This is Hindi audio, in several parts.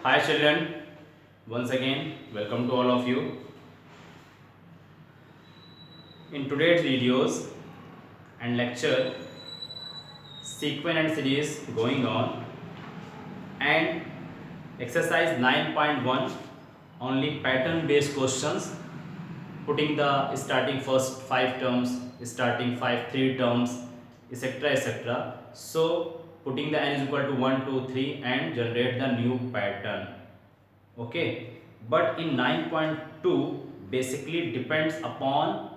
Hi children, once again welcome to all of you. In today's videos and lecture, sequence and series going on, and exercise 9.1 only pattern based questions, putting the starting first 5 terms, starting 3 terms, etc, etc. So putting the n is equal to 1 2 3 and generate the new pattern. Okay, but in 9.2 basically depends upon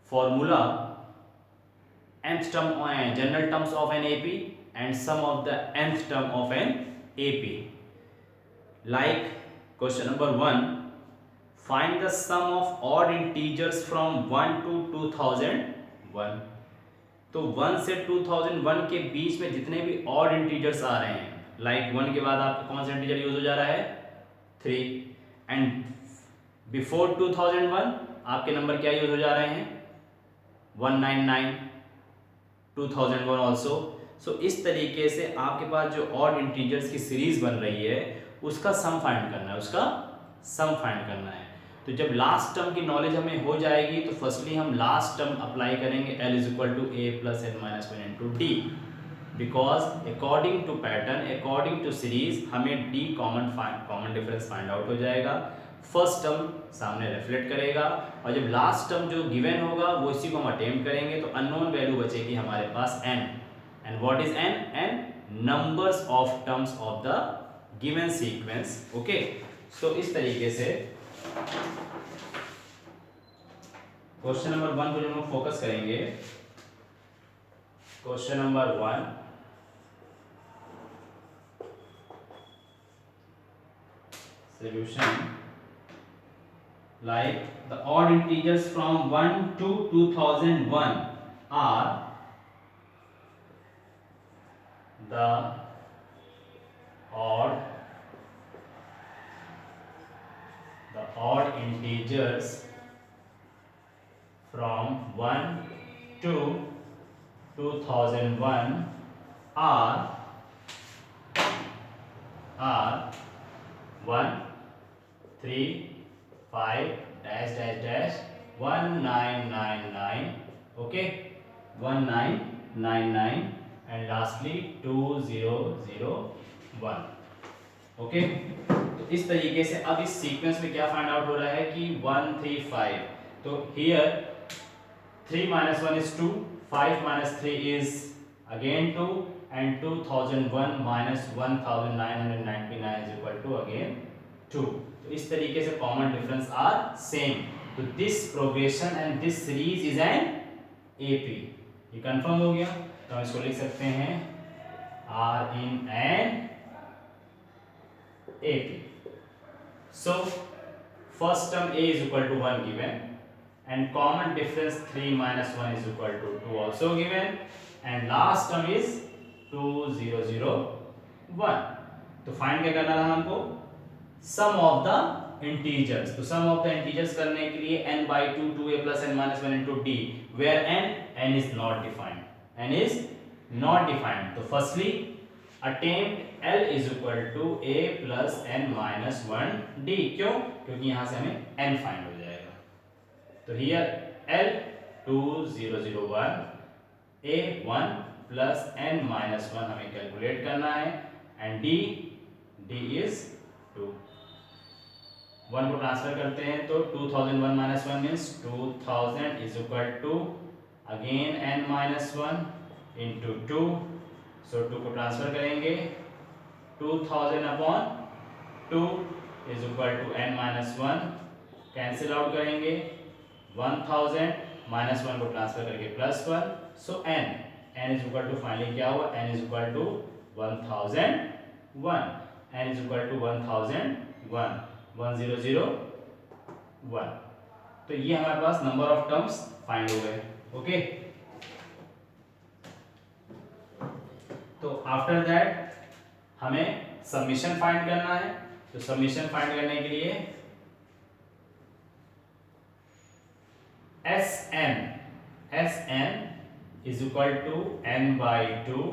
formula, nth term general terms of an AP and some of the nth term of an AP. Like question number 1, find the sum of odd integers from 1 to 2001. तो 1 से 2001 के बीच में जितने भी ऑड इंटीजर्स आ रहे हैं, लाइक 1 के बाद आपका कौन सा इंटीजर यूज हो जा रहा है 3, एंड बिफोर 2001 आपके नंबर क्या यूज हो जा रहे हैं 199, 2001 ऑल्सो. सो इस तरीके से आपके पास जो ऑड इंटीजर्स की सीरीज बन रही है उसका सम फाइंड करना है, उसका सम फाइंड करना है. तो जब लास्ट टर्म की नॉलेज हमें हो जाएगी तो फर्स्टली हम लास्ट टर्म अप्लाई करेंगे L is equal to a plus n minus one into d, because according to pattern, according to series हमें the common difference find out हो जाएगा. फर्स्ट टर्म सामने रिफ्लेक्ट करेगा और जब लास्ट टर्म जो गिवन होगा वो इसी को हम अटेम्प्ट करेंगे तो अननोन वैल्यू बचेगी हमारे पास n. And what is n? n numbers of terms of the given sequence. Okay, so इस तरीके से क्वेश्चन नंबर 1 को जो हम फोकस करेंगे, question number 1, solution like the odd integers from 1 to 2001 are the odd integers from 1 to 2001 are 1 3 5 dash dash dash 1999. okay, 1999 and lastly 2001. Okay, तो इस तरीके से अब इस सीक्वेंस में क्या फाइंड आउट हो रहा है कि 1 3 5. तो here 3 minus 1 is 2, 5 minus 3 is again 2 and 2001 minus 1999 is equal to again 2. तो इस तरीके से कॉमन डिफरेंस आर सेम. तो this progression and this series is an AP. ये कंफर्म हो गया. तो हम इसको लिख सकते हैं are in an AP. So first term A is equal to 1 given and common difference 3 minus 1 is equal to 2 also given and last term is 2001. तो फाइंड क्या करना रहा हमको सम ऑफ द इंटीजर्स. तो सम ऑफ द इंटीजर्स करने के लिए n by 2 2a plus n minus 1 into d where n is not defined. n is not defined. तो firstly attempt L is equal to a plus n minus 1 d. क्यों? क्योंकि यहां से हमें n फाइंड हो जाएगा. तो here L 2001 a 1 plus n minus 1 हमें कैलकुलेट करना है एंड d is 2. 1 को ट्रांसफर करते हैं तो 2001 minus 1 means 2000 is equal to again n minus 1 into 2. सो 2 को ट्रांसफर करेंगे 2000 upon 2 is equal to n minus 1, cancel out करेंगे 1000 माइनस 1 को ट्रांसफर करके plus 1. So n is equal to finally क्या हुआ n is equal to 1001. n is equal to 1001 1001. तो ये हमारे पास नंबर ऑफ टर्म्स फाइंड हो गए. ओके, तो आफ्टर दैट हमें समीशन फाइंड करना है. तो समीशन फाइंड करने के लिए Sn is equal to n by 2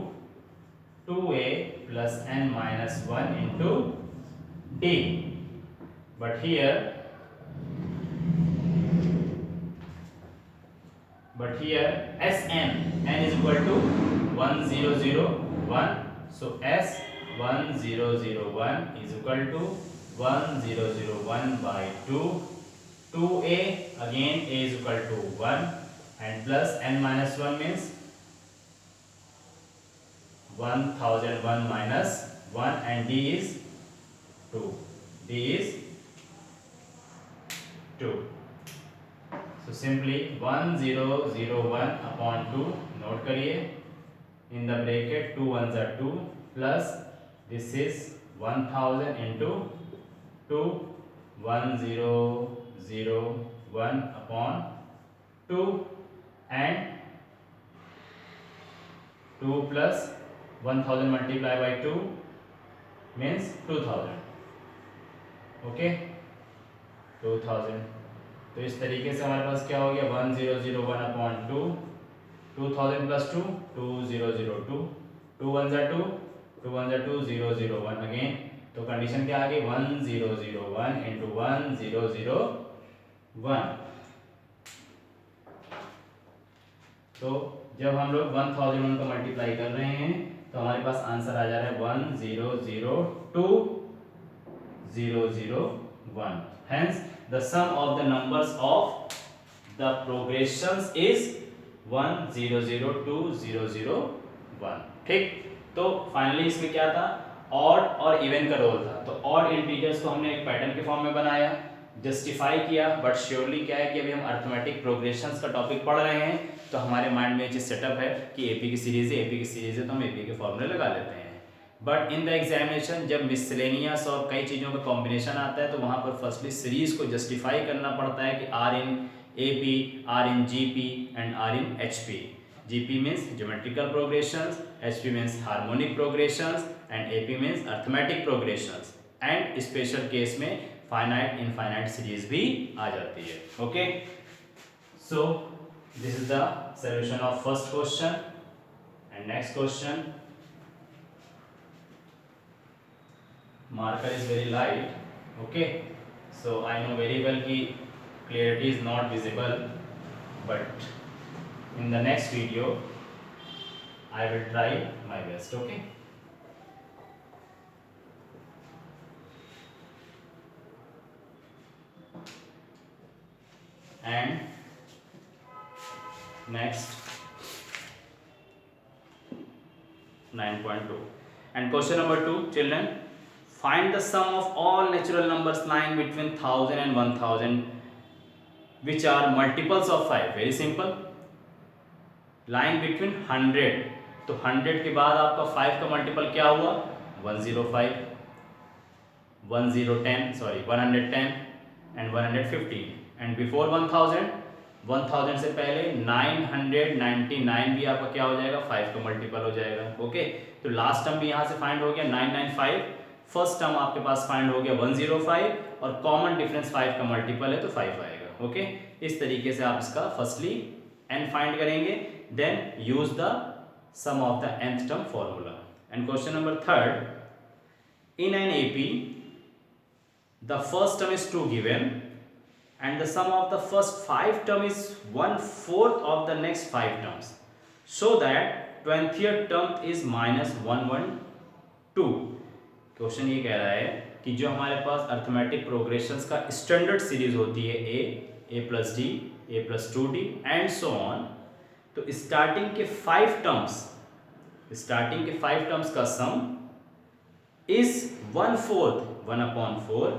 2a plus n minus 1 into D, but here Sn, n is equal to 1001, so S1001 is equal to 1001 by 2, 2a, again a is equal to 1, and plus n minus 1 means 1001 minus 1, and D is 2. D is 2. So simply 1001 upon 2, note करिए, in the bracket 2 ones are 2, plus this is 1000 into 2, 1001 upon 2, and 2 plus 1000 multiplied by 2 means 2000. Okay 2000. तो इस तरीके से हमारे पास क्या हो गया, 1001 अपॉन 2, 2000 प्लस 2, 2002, 2 1 जा 2, 2 1 जा 2, 001 अगेन. तो कंडीशन क्या आ गई, 1001 इंटू 1001. तो जब हम लोग 1001 को मल्टीप्लाई कर रहे हैं तो हमारे पास आंसर आ जा रहा है 1002,001. Hence the sum of the numbers of the progressions is 1002,001. ठीक. तो फाइनली इसमें क्या था, ऑड और इवन का रोल था. तो ऑड इंटीजर्स को हमने एक पैटर्न के फॉर्म में बनाया, जस्टिफाई किया, बट श्योरली क्या है कि अभी हम अर्थमेटिक प्रोग्रेशंस का टॉपिक पढ़ रहे हैं तो हमारे माइंड में ये चीज सेटअप है कि एपी की सीरीज है, एपी की सीरीज है तो हम एपी के फॉर्मूले लगा लेते हैं. बट इन द एग्जामिनेशन जब मिसलेनियस और कई चीज़ों का कॉम्बिनेशन आता है तो वहाँ पर फर्स्टली सीरीज को जस्टिफाई करना पड़ता है कि are in AP, are in GP and are in HP. GP means geometrical progressions, HP means harmonic progressions, and AP means arithmetic progressions, and special case में फाइनाइट इनफाइनाइट सीरीज भी आ जाती है. Okay, so this is the solution of first question. And next question, marker is very light. Okay, so I know very well ki clarity is not visible, but in the next video I will try my best. Okay, and next 9.2 and question number 2, children. Find the sum of all natural numbers lying between 1000 and 1000 which are multiples of 5. Very simple. Lying between 100, तो 100 के बाद आपका 5 का मल्टीपल क्या हुआ, 105, 110 and 115. एंड बिफोर 1000 से पहले 999 भी आपका क्या हो जाएगा, 5 का मल्टीपल हो जाएगा. ओके, तो लास्ट टर्म भी यहाँ से फाइंड हो गया 995, फर्स्ट टर्म आपके पास फाइंड हो गया 105, और कॉमन डिफरेंस 5 का मल्टीपल है तो 5 आएगा. ओके, इस तरीके से आप इसका फर्स्टली n फाइंड करेंगे, then use the sum of the nth term formula. And question number 3, in an AP the first term is 2 given and the sum of the first 5 term is 1/4 of the next 5 terms, so that 20th term is -112. Question ये कह रहा है कि जो हमारे पास अर्थमेटिक प्रोग्रेशंस का स्टैंडर्ड सीरीज होती है a plus d, a plus 2d and so on, तो स्टार्टिंग के 5 टर्म्स का सम is 1/4 1/4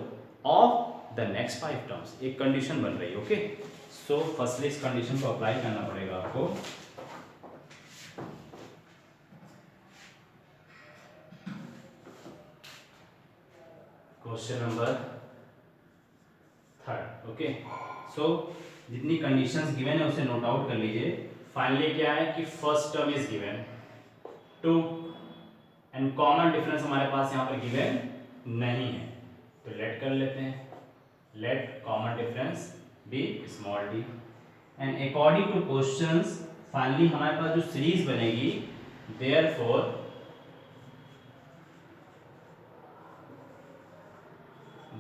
of the next 5 terms. एक कंडीशन बन रही है. ओके, सो फर्स्टली इस कंडीशन को अप्लाई करना पड़ेगा आपको. Question number 3. ओके, सो जितनी कंडीशंस गिवन है उसे नोट आउट कर लीजिए. फाइनली क्या है कि first term is given 2 and common difference हमारे पास यहाँ पर गिवन नहीं है, तो लेट कर लेते हैं. Let common difference be small d, and according to questions finally हमारे पास जो सीरीज बनेगी, therefore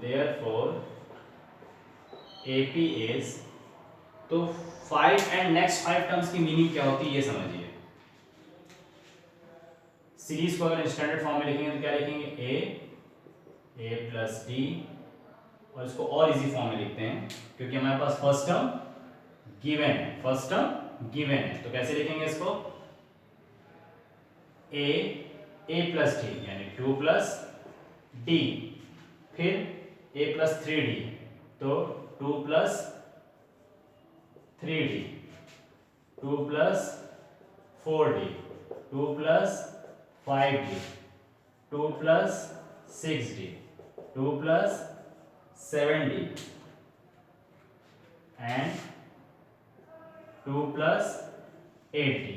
therefore AP is, तो 5 एंड नेक्स्ट 5 टर्म्स की मीनिंग क्या होती है ये समझिए। सीरीज को अगर स्टैंडर्ड फॉर्म में लिखेंगे तो क्या लिखेंगे, a प्लस डी, और इसको और इजी फॉर्म में लिखते हैं क्योंकि हमारे पास फर्स्ट टर्म गिवन है, फर्स्ट टर्म गिवन है, तो कैसे लिखेंगे इसको, a प्लस डी यानी 2 प्लस डी, फिर a प्लस 3d, तो 2 plus 3d, 2 plus 4d, 2 plus 5d, 2 plus 6d, 2 plus 7d and 2 plus 8d,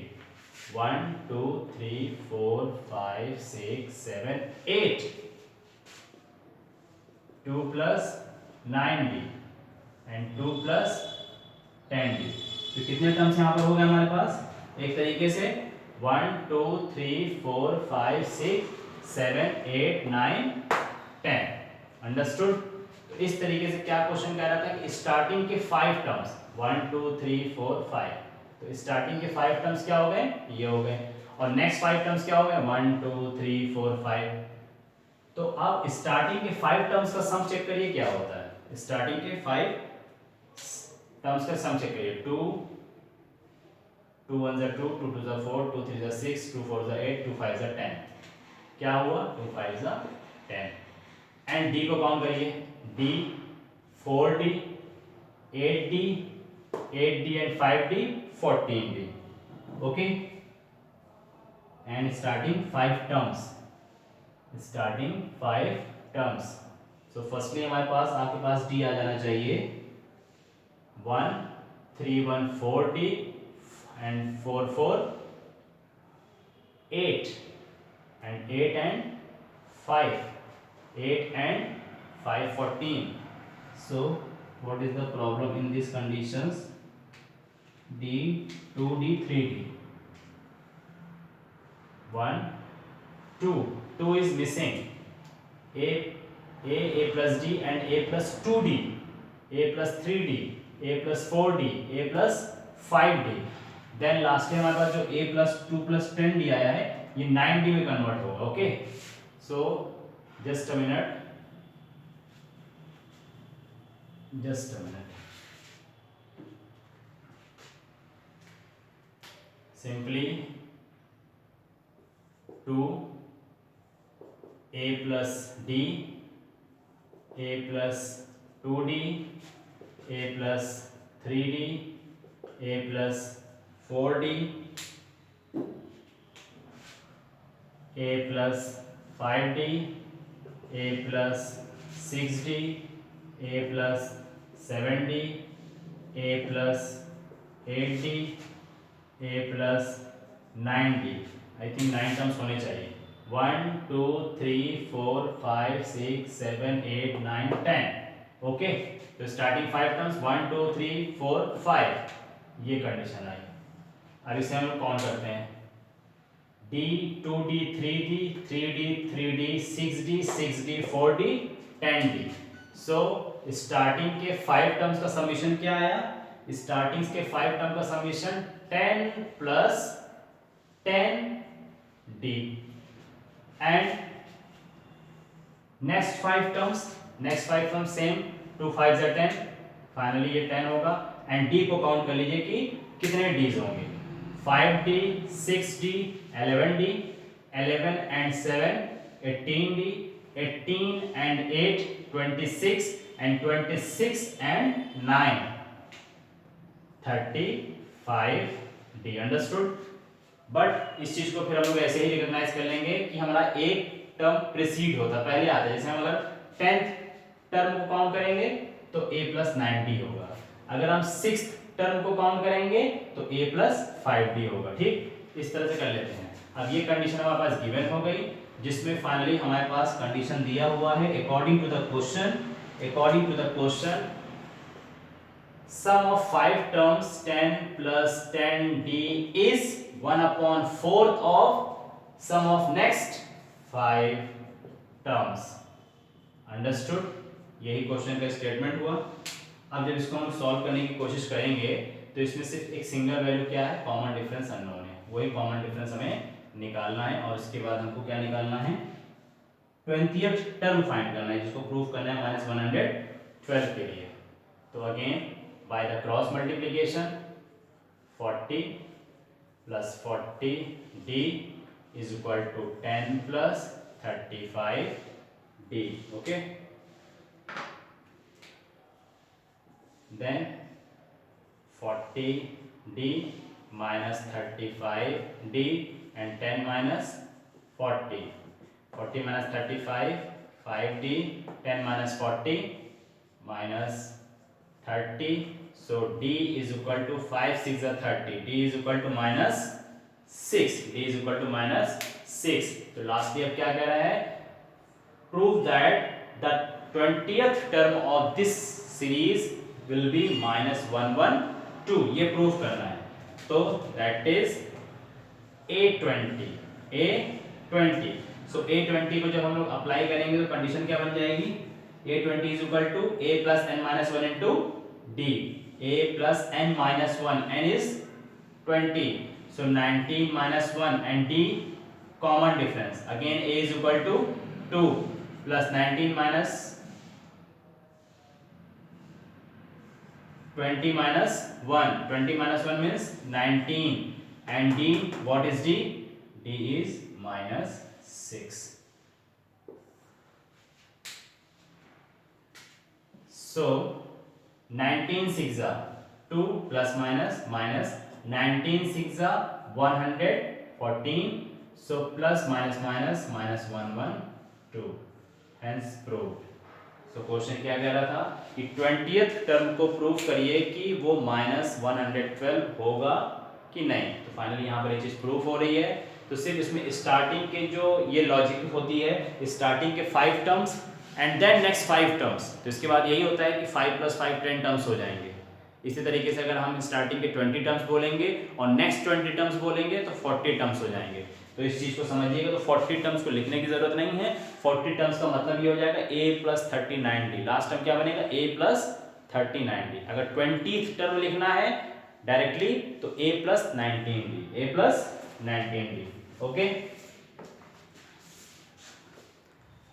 1 2 3 4 5 6 7 8, 2 plus 9d and 2 plus 10d। तो कितने टर्म्स यहाँ पर हो गए हमारे पास, एक तरीके से 1 2 3 4 5 6 7 8 9 10। अंडरस्टूड। तो इस तरीके से क्या क्वेश्चन कह रहा था कि स्टार्टिंग के 5 टर्म्स 1 2 3 4 5, तो स्टार्टिंग के 5 टर्म्स क्या हो गए, ये हो गए, और नेक्स्ट 5 टर्म्स क्या हो गए 1 2 3 4 5। तो अब स्टार्टिंग के 5 टर्म्स का सम चेक करिए क्या होता है, स्टार्टिंग के 5 टर्म्स का सम चेक करिए, 2 2 1 जा 2, 2 2 जा 4, 2 3 जा 6, 2 4 जा 8, 2 5 जा 10, क्या हुआ 2 5 जा 10। एंड डी को काउंट करिए, D 4d 8d 8d and 5d 14d, okay. And starting 5 terms, starting 5 terms, so firstly हमारे पास आपके पास डी आ जाना चाहिए, 1 3 1 4d and 4 4 8 and 8 and 5, 8 and 5 14. So what is the problem in these conditions, d 2d 3d, 1 2 2 is missing, a plus d and a plus 2d, a plus 3d, a plus 4d, a plus 5d, then last में हमारे पास जो a plus 2 plus 10d आया है ये 9d में कन्वर्ट होगा, okay. So just a minute, just a minute, simply 2 a plus d, a plus 2d, a plus 3d, a plus 4d, a plus 5d, a plus 6d, a plus 7d, a plus 8d, a plus 9d, I think 9 terms होने चाहिए, 1 2 3 4 5 6 7 8 9 10, ओके। तो स्टार्टिंग 5 टर्म्स 1 2 3 4 5, ये कंडीशन आई। अब इसे हम काउंट करते हैं, d 2d 3d 3d 3d 6d 6d 4d 10d। So starting के 5 टर्म्स का समीशन क्या आया, स्टार्टिंग के 5 टर्म का summation 10 plus 10d, and next 5 terms same, 2 5 जा 10, फाइनली ये 10 होगा, एंड d को काउंट कर लीजिए कि कितने d's होंगे, 5d 6d 11d, 11 and 7 18d, 18 and 8 26, and 26 and 9 35d, understood. But इस चीज को फिर हम लोग ऐसे ही रिकॉग्नाइज कर लेंगे कि हमारा एक टर्म प्रीसीड होता पहले आता है, जैसे हम अगर 10th टर्म को काउंट करेंगे तो a plus 9d होगा, अगर हम 6th टर्म को काउंट करेंगे तो a plus 5d होगा, ठीक। इस तरह से कर लेते हैं। अब ये कंडीशन हमारे पास गिवन हो गई, जिसमें फाइनली हमारे पास कंडीशन दिया हुआ है according to the question sum of 5 terms 10 plus 10d is 1/4 of sum of next 5 terms, understood। यही क्वेश्चन का स्टेटमेंट हुआ। अब जब इसको हम सॉल्व करने की कोशिश करेंगे तो इसमें सिर्फ एक सिंगल वैल्यू क्या है, कॉमन डिफरेंस अननोन है, वही कॉमन डिफरेंस हमें निकालना है। और इसके बाद हमको क्या निकालना है, 20th टर्म फाइंड करना है, जिसको प्रूफ करना है -112 के लिए। तो again by the cross multiplication 40 + 40d is equal to 10 + 35d. Okay, then 40d minus 35d and 10 minus 40, 40 minus 35 5d, 10 minus 40 minus 30, so d is equal to 5 6 are 30, d is equal to -6, d is equal to -6। तो लास्टली अब क्या कह रहा है, prove that the 20th term of this series will be -112, ये प्रूव करना है। तो that is A20, A20। So A20 को जब हम लोग अप्लाई करेंगे तो कंडीशन क्या बन जाएगी, A20 is equal to A plus n minus 1 into D, A plus n minus 1, n is 20, so 19 minus 1 and D common difference, again A is equal to 2 plus 19 minus 20 minus 1, 20 minus 1 means 19, and D, what is D? D is -6. So 19 6 are 2 plus minus minus 19 6 are 114, so plus minus minus minus 112, hence proved। So question क्या कह रहा था कि 20th टर्म को प्रूव करिए कि वो -112 होगा कि नहीं। तो फाइनली यहाँ पर ये चीज़ प्रूफ हो रही है। तो सिर्फ इसमें स्टार्टिंग के जो ये लॉजिक होती है, स्टार्टिंग के 5 terms and then next 5 terms, तो इसके बाद यही होता है कि 5 + 5 10 टर्म्स हो जाएंगे। इसी तरीके से अगर हम स्टार्टिंग के 20 टर्म्स बोलेंगे और नेक्स्ट 20 टर्म्स बोलेंगे तो 40 टर्म्स हो जाएंगे। तो इस चीज़ को समझिएगा। तो 40 टर्म्स को लिखने की जरूरत नहीं है, 40 टर्म्स का मतलब ये हो जाएगा A + 39d, लास्ट टर्म क्या बनेगा A + 39d। अगर 20th टर्म लिखना है डायरेक्टली तो A + 19d, A + 19d। Okay,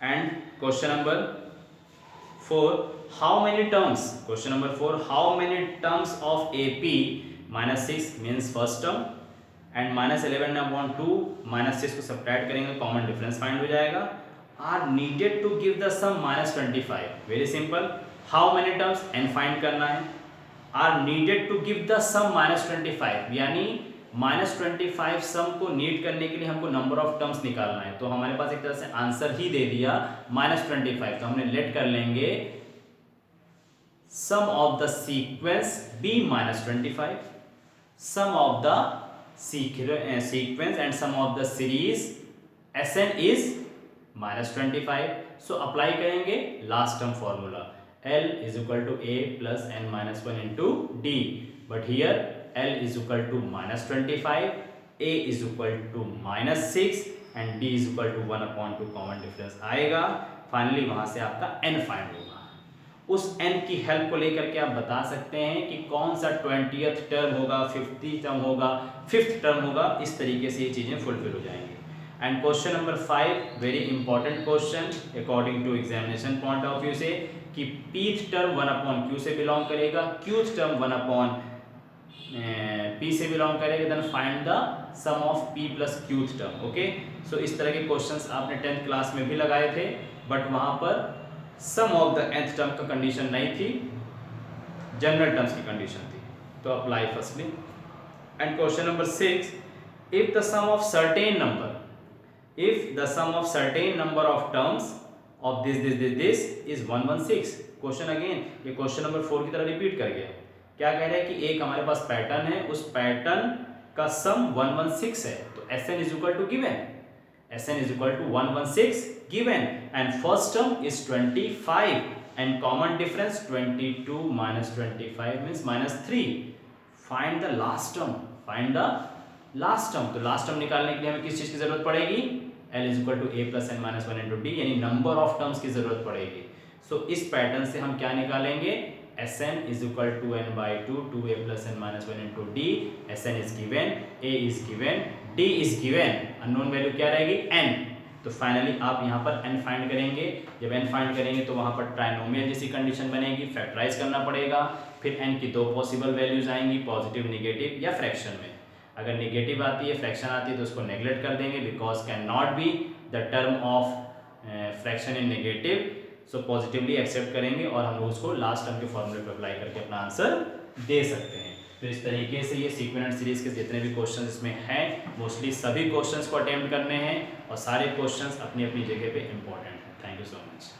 and question number 4, how many terms, question number 4, how many terms of AP -6 means first term and -11/2 -6 को सब्ट्रैक्ट करेंगे तो कॉमन डिफरेंस फाइंड हो जाएगा, are needed to give the sum -25। Very simple, how many terms n find करना है, are needed to give the sum -25, यानी -25 सम को नीड करने के लिए हमको नंबर ऑफ टर्म्स निकालना है। तो हमारे पास एक तरह से आंसर ही दे दिया -25, तो हमने लेट कर लेंगे sum of the sequence b -25, sum of the sequence and sum of the series Sn is -25। so apply करेंगे last term formula, L is equal to A plus n minus 1 into D, but here L is equal to -25, A is equal to -6 and D is equal to 1/2 common difference आएगा। फाइनली वहां से आपका n फाइंड होगा। उस n की हेल्प को लेकर के आप बता सकते हैं कि कौन सा 20th टर्म होगा, 50th टर्म होगा, 5th टर्म होगा, इस तरीके से ये चीज़ें फुलफिल हो जाएंगी। And question number 5, very important question according to examination point of view से, कि pth टर्म 1/q से बिलोंग करेगा, qth टर्म 1/p से बिलोंग करेगा, then find the sum of p + qth term. Okay, so इस तरह के क्वेश्चंस आपने 10th क्लास में भी लगाए थे, बट वहाँ पर some of the nth term का कंडीशन नहीं थी, जनरल टर्म्स की कंडीशन थी। तो apply firstly. And question number 6, if the sum of certain number, if the sum of certain number of terms of this is 116। Question again ये क्वेश्चन नंबर 4 की तरह रिपीट कर गया। क्या कह रहा है कि एक हमारे पास पैटर्न है, उस पैटर्न का सम 116 है, तो Sn is equal to given, Sn is equal to 116 given, and first term is 25 and common difference 22 minus 25 means -3। find the last term, find the last term. तो लास्ट टर्म निकालने के लिए हमें किस चीज की जरूरत पड़ेगी, L is equal to A plus n minus 1 into D, यानी नंबर ऑफ टर्म्स की जरूरत पड़ेगी। सो इस पैटर्न से हम क्या निकालेंगे, Sn is equal to n by two 2a plus n minus one into d. Sn is given, a is given, d is given, unknown value क्या रहेगी n। तो फाइनली आप यहाँ पर n फाइंड करेंगे। जब n फाइंड करेंगे तो वहाँ पर ट्राइनोमियल जैसी कंडीशन बनेगी, फैक्टराइज करना पड़ेगा। फिर n की दो पॉसिबल वैल्यूज आएंगी, पॉजिटिव, निगेटिव या फ्रैक्शन में। अगर निगेटिव आती है, फ्रैक्शन आती है तो उसको नेग्लेक्ट कर देंगे, because can not be the term of fraction in negative. So positively accept करेंगे और हम लोग उसको लास्ट टर्म के फॉर्मूले पर अप्लाई करके अपना आंसर दे सकते हैं। तो इस तरीके से ये सीक्वेंट सीरीज के जितने भी क्वेश्चन इसमें हैं, मोस्टली सभी क्वेश्चंस को अटेम्प्ट करने हैं और सारे क्वेश्चंस अपनी अपनी जगह पे इंपॉर्टेंट हैं। Thank you so much.